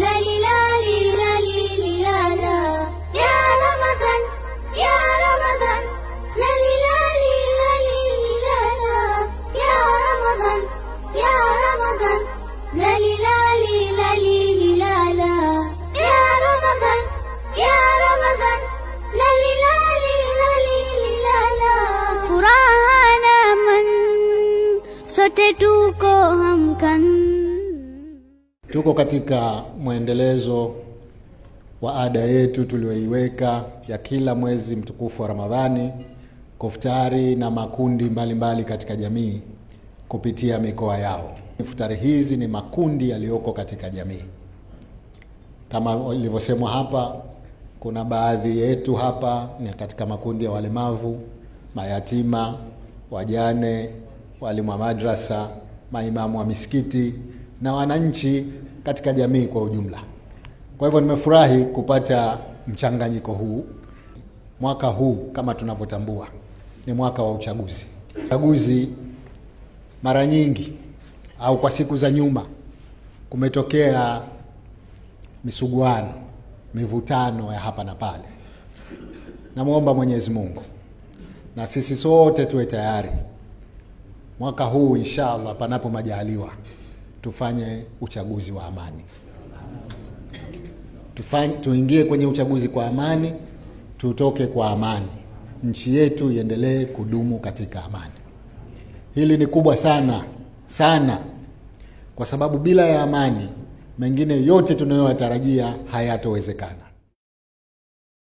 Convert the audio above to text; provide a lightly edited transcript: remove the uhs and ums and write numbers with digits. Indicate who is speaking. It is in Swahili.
Speaker 1: لا لا لا لا لا يا رمضان يا رمضان لا لا لا لا لا يا رمضان يا رمضان لا لا لا لا لا يا رمضان يا رمضان لا لا لا لا furahana man sote tuko hamkan.
Speaker 2: Tuko katika muendelezo wa ada yetu tulioiweka ya kila mwezi mtukufu wa Ramadhani, kuftari na makundi mbalimbali katika jamii kupitia mikoa yao. Iftari hizi ni makundi yaliyoko katika jamii. Kama ilivyosemwa hapa, kuna baadhi yetu hapa ni katika makundi ya walemavu, mayatima, wajane, walimu wa madrasa, maimamu wa misikiti na wananchi katika jamii kwa ujumla. Kwa hivyo nimefurahi kupata mchanganyiko huu. Mwaka huu kama tunavyotambua ni mwaka wa uchaguzi. Uchaguzi mara nyingi au kwa siku za nyuma kumetokea misuguano, mivutano ya hapa na pale. Namuomba Mwenyezi Mungu na sisi sote tuwe tayari mwaka huu inshallah, panapo majaliwa, tufanye uchaguzi wa amani. Tuingie kwenye uchaguzi kwa amani, tutoke kwa amani. Nchi yetu iendelee kudumu katika amani. Hili ni kubwa sana sana, kwa sababu bila ya amani mengine yote tunayotarajia hayatowezekana.